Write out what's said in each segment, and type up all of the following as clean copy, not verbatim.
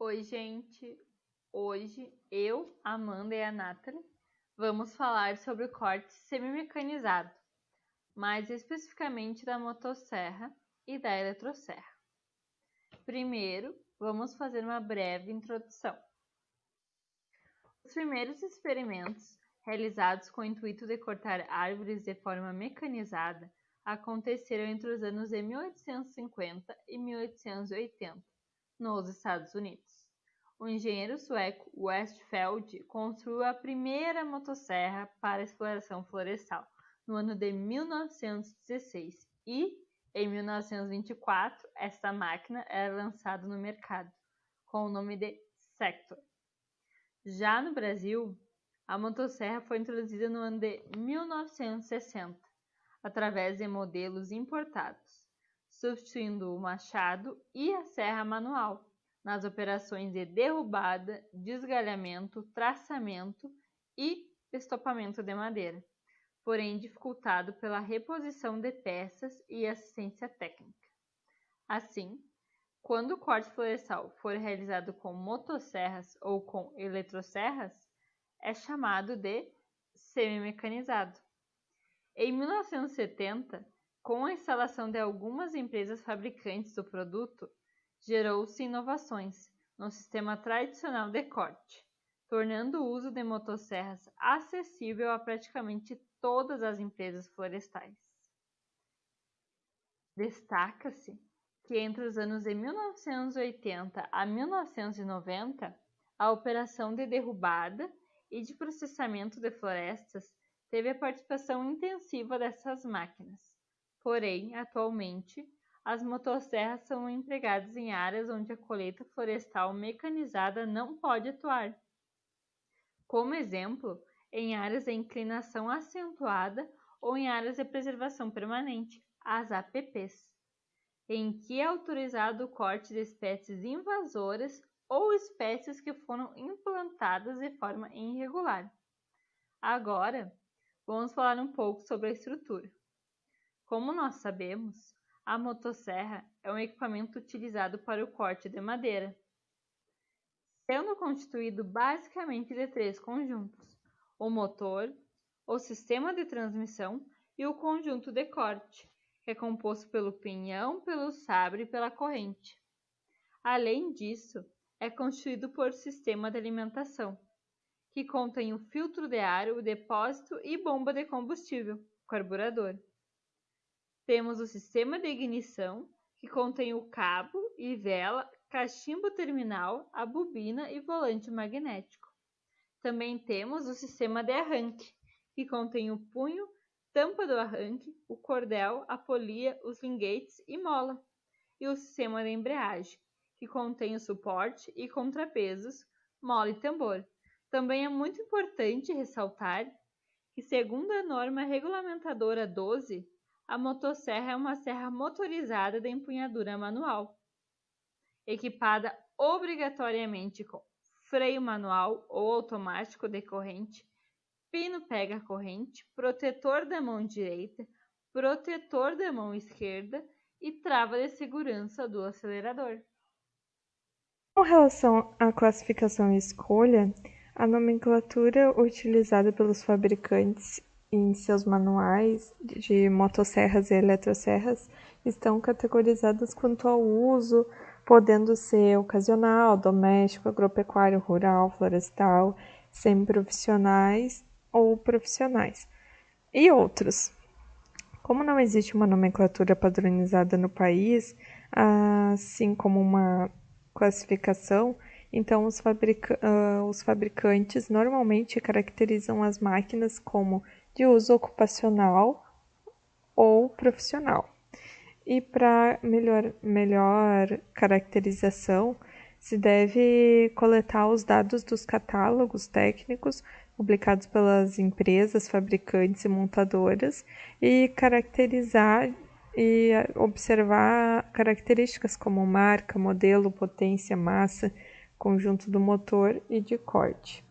Oi, gente! Hoje eu, a Amanda e a Nathalie vamos falar sobre o corte semi-mecanizado, mais especificamente da motosserra e da eletroserra. Primeiro, vamos fazer uma breve introdução. Os primeiros experimentos realizados com o intuito de cortar árvores de forma mecanizada aconteceram entre os anos de 1850 e 1880, nos Estados Unidos. O engenheiro sueco Westpheld construiu a primeira motosserra para exploração florestal no ano de 1916 e, em 1924, esta máquina era lançada no mercado, com o nome de Sector. Já no Brasil, a motosserra foi introduzida no ano de 1960, através de modelos importados, substituindo o machado e a serra manual nas operações de derrubada, desgalhamento, traçamento e estopamento de madeira, porém dificultado pela reposição de peças e assistência técnica. Assim, quando o corte florestal for realizado com motosserras ou com eletroserras, é chamado de semi-mecanizado. Em 1970, com a instalação de algumas empresas fabricantes do produto, gerou-se inovações no sistema tradicional de corte, tornando o uso de motosserras acessível a praticamente todas as empresas florestais. Destaca-se que entre os anos de 1980 a 1990, a operação de derrubada e de processamento de florestas teve a participação intensiva dessas máquinas. Porém, atualmente, as motosserras são empregadas em áreas onde a colheita florestal mecanizada não pode atuar. Como exemplo, em áreas de inclinação acentuada ou em áreas de preservação permanente, as APPs, em que é autorizado o corte de espécies invasoras ou espécies que foram implantadas de forma irregular. Agora, vamos falar um pouco sobre a estrutura. Como nós sabemos, a motosserra é um equipamento utilizado para o corte de madeira, sendo constituído basicamente de três conjuntos: o motor, o sistema de transmissão e o conjunto de corte, que é composto pelo pinhão, pelo sabre e pela corrente. Além disso, é constituído por sistema de alimentação, que contém o filtro de ar, o depósito e bomba de combustível, o carburador. Temos o sistema de ignição, que contém o cabo e vela, cachimbo terminal, a bobina e volante magnético. Também temos o sistema de arranque, que contém o punho, tampa do arranque, o cordel, a polia, os linguetes e mola. E o sistema de embreagem, que contém o suporte e contrapesos, mola e tambor. Também é muito importante ressaltar que, segundo a norma regulamentadora 12, a motosserra é uma serra motorizada de empunhadura manual, equipada obrigatoriamente com freio manual ou automático de corrente, pino pega-corrente, protetor da mão direita, protetor da mão esquerda e trava de segurança do acelerador. Com relação à classificação e escolha, a nomenclatura utilizada pelos fabricantes em seus manuais de motosserras e eletroserras estão categorizadas quanto ao uso, podendo ser ocasional, doméstico, agropecuário, rural, florestal, semiprofissionais ou profissionais, e outros. Como não existe uma nomenclatura padronizada no país, assim como uma classificação, então os fabricantes normalmente caracterizam as máquinas como de uso ocupacional ou profissional. E para melhor caracterização, se deve coletar os dados dos catálogos técnicos publicados pelas empresas, fabricantes e montadoras e caracterizar e observar características como marca, modelo, potência, massa, conjunto do motor e de corte.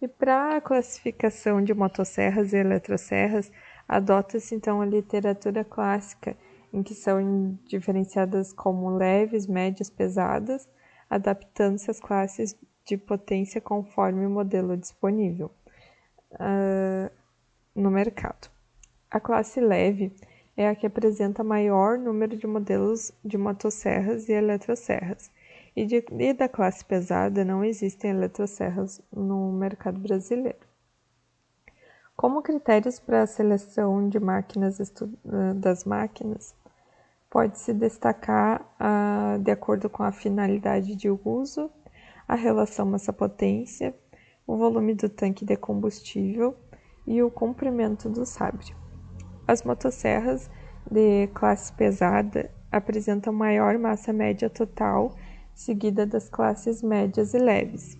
E para a classificação de motosserras e eletroserras, adota-se então a literatura clássica, em que são diferenciadas como leves, médias, pesadas, adaptando-se às classes de potência conforme o modelo disponível no mercado. A classe leve é a que apresenta maior número de modelos de motosserras e eletrosserras, e da classe pesada não existem eletrosserras no mercado brasileiro. Como critérios para a seleção de das máquinas, pode-se destacar, de acordo com a finalidade de uso, a relação massa-potência, o volume do tanque de combustível e o comprimento do sabre. As motosserras de classe pesada apresentam maior massa média total, seguida das classes médias e leves.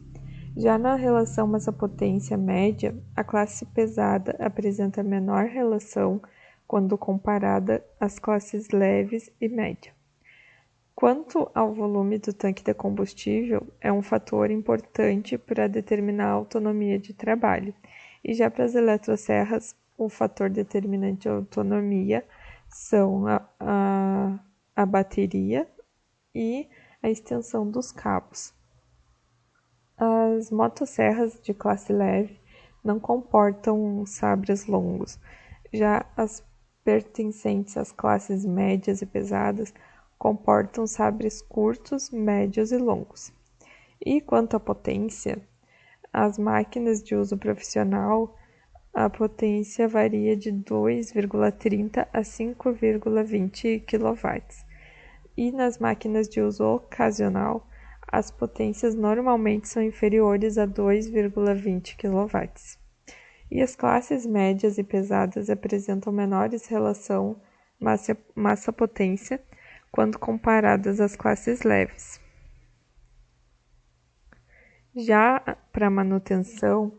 Já na relação massa-potência média, a classe pesada apresenta menor relação quando comparada às classes leves e média. Quanto ao volume do tanque de combustível, é um fator importante para determinar a autonomia de trabalho, e já para as eletrosserras, o fator determinante de autonomia são a bateria e a extensão dos cabos. As motosserras de classe leve não comportam sabres longos, já as pertencentes às classes médias e pesadas comportam sabres curtos, médios e longos. E quanto à potência, as máquinas de uso profissional, a potência varia de 2,30 a 5,20 kW. E nas máquinas de uso ocasional, as potências normalmente são inferiores a 2,20 kW. E as classes médias e pesadas apresentam menores relação massa-potência quando comparadas às classes leves. Já para manutenção,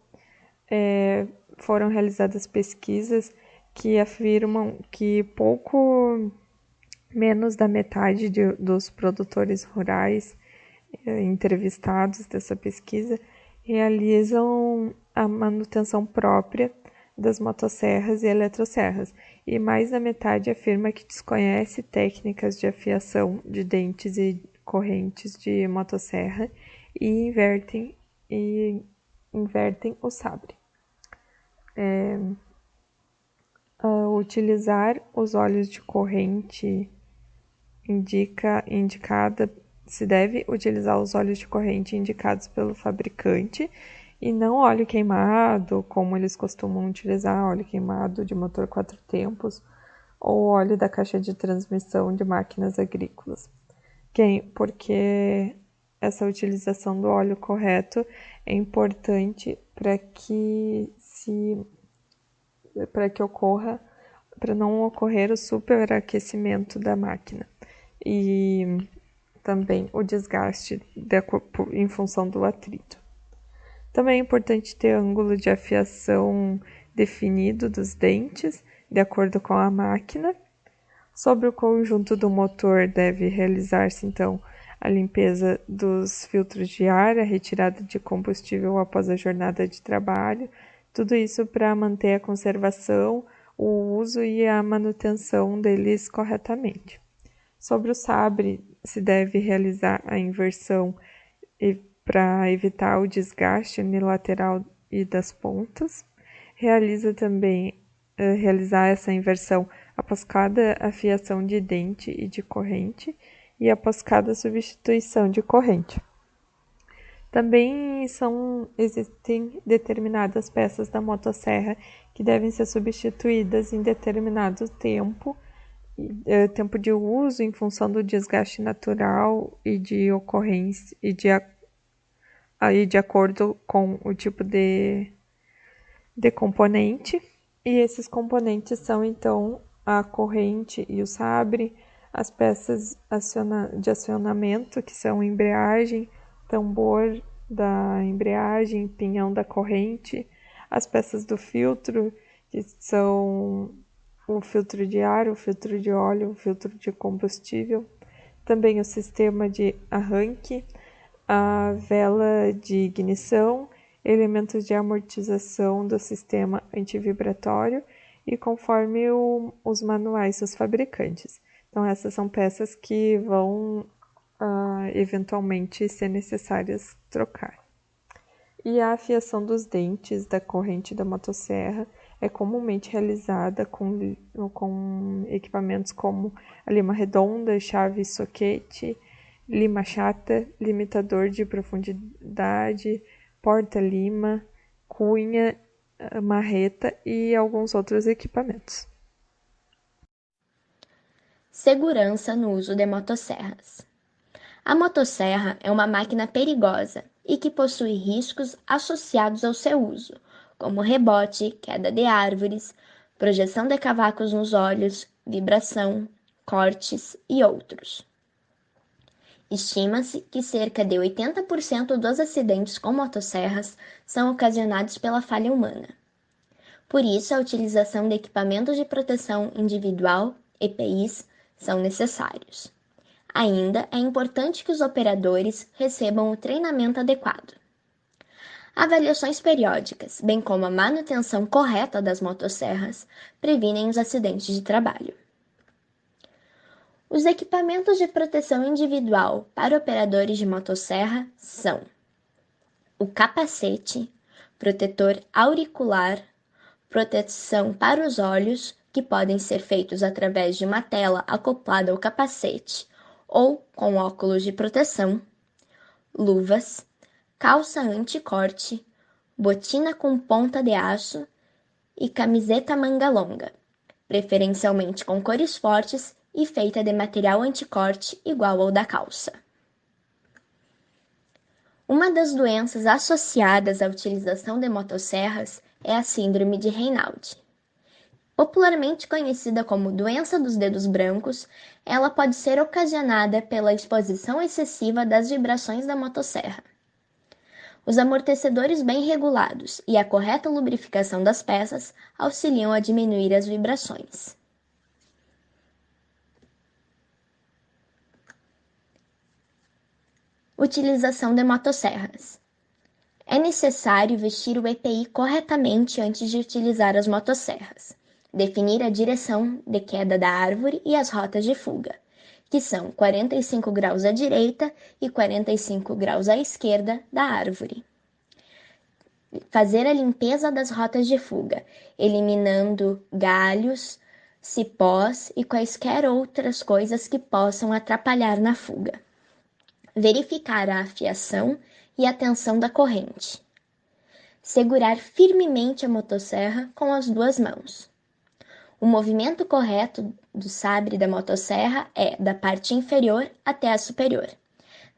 foram realizadas pesquisas que afirmam que pouco menos da metade dos produtores rurais entrevistados dessa pesquisa realizam a manutenção própria das motosserras e eletrosserras, e mais da metade afirma que desconhece técnicas de afiação de dentes e correntes de motosserra e invertem o sabre. Utilizar os óleos de corrente se deve utilizar os óleos de corrente indicados pelo fabricante e não óleo queimado, como eles costumam utilizar, óleo queimado de motor 4 tempos ou óleo da caixa de transmissão de máquinas agrícolas. Porque essa utilização do óleo correto é importante para não ocorrer o superaquecimento da máquina e também o desgaste em função do atrito. Também é importante ter ângulo de afiação definido dos dentes, de acordo com a máquina. Sobre o conjunto do motor, deve realizar-se, então, a limpeza dos filtros de ar, a retirada de combustível após a jornada de trabalho, tudo isso para manter a conservação, o uso e a manutenção deles corretamente. Sobre o sabre, se deve realizar a inversão para evitar o desgaste unilateral e das pontas. Realizar essa inversão após cada afiação de dente e de corrente e após cada substituição de corrente. Também existem determinadas peças da motosserra que devem ser substituídas em determinado tempo de uso em função do desgaste natural e de ocorrência e de acordo com o tipo de componente. E esses componentes são então a corrente e o sabre, as peças de acionamento, que são embreagem, tambor da embreagem, pinhão da corrente, as peças do filtro, que são o filtro de ar, o filtro de óleo, o filtro de combustível, também o sistema de arranque, a vela de ignição, elementos de amortização do sistema antivibratório e conforme os manuais dos fabricantes. Então, essas são peças que vão eventualmente, se necessárias, trocar. E a afiação dos dentes da corrente da motosserra é comumente realizada com equipamentos como a lima redonda, chave soquete, lima chata, limitador de profundidade, porta-lima, cunha, marreta e alguns outros equipamentos. Segurança no uso de motosserras. A motosserra é uma máquina perigosa e que possui riscos associados ao seu uso, como rebote, queda de árvores, projeção de cavacos nos olhos, vibração, cortes e outros. Estima-se que cerca de 80% dos acidentes com motosserras são ocasionados pela falha humana. Por isso, a utilização de equipamentos de proteção individual, EPIs, são necessários. Ainda é importante que os operadores recebam o treinamento adequado. Avaliações periódicas, bem como a manutenção correta das motosserras, previnem os acidentes de trabalho. Os equipamentos de proteção individual para operadores de motosserra são o capacete, protetor auricular, proteção para os olhos, que podem ser feitos através de uma tela acoplada ao capacete ou com óculos de proteção, luvas, calça anti-corte, botina com ponta de aço e camiseta manga longa, preferencialmente com cores fortes e feita de material anti-corte igual ao da calça. Uma das doenças associadas à utilização de motosserras é a síndrome de Raynaud. Popularmente conhecida como doença dos dedos brancos, ela pode ser ocasionada pela exposição excessiva das vibrações da motosserra. Os amortecedores bem regulados e a correta lubrificação das peças auxiliam a diminuir as vibrações. Utilização de motosserras. É necessário vestir o EPI corretamente antes de utilizar as motosserras. Definir a direção de queda da árvore e as rotas de fuga, que são 45 graus à direita e 45 graus à esquerda da árvore. Fazer a limpeza das rotas de fuga, eliminando galhos, cipós e quaisquer outras coisas que possam atrapalhar na fuga. Verificar a afiação e a tensão da corrente. Segurar firmemente a motosserra com as duas mãos. O movimento correto do sabre da motosserra é da parte inferior até a superior.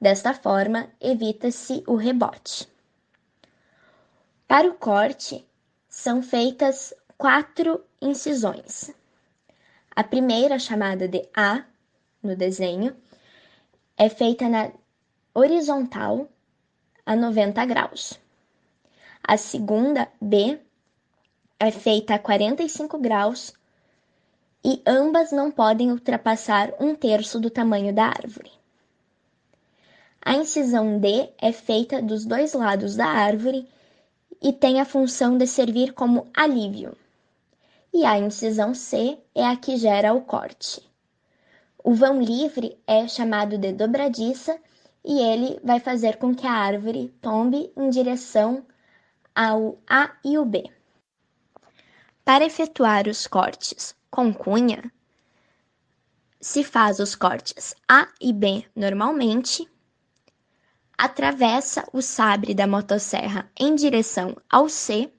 Desta forma, evita-se o rebote. Para o corte, são feitas 4 incisões. A primeira, chamada de A, no desenho, é feita na horizontal a 90 graus. A segunda, B, é feita a 45 graus e ambas não podem ultrapassar 1/3 do tamanho da árvore. A incisão D é feita dos dois lados da árvore e tem a função de servir como alívio. E a incisão C é a que gera o corte. O vão livre é chamado de dobradiça e ele vai fazer com que a árvore tombe em direção ao A e o B. Para efetuar os cortes com cunha, se faz os cortes A e B normalmente, atravessa o sabre da motosserra em direção ao C,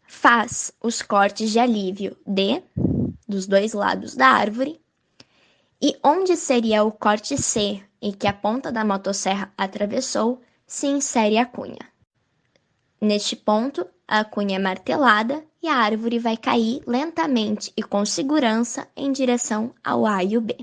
faz os cortes de alívio D, dos dois lados da árvore, e onde seria o corte C e que a ponta da motosserra atravessou, se insere a cunha. Neste ponto, a cunha é martelada e a árvore vai cair lentamente e com segurança em direção ao A e o B.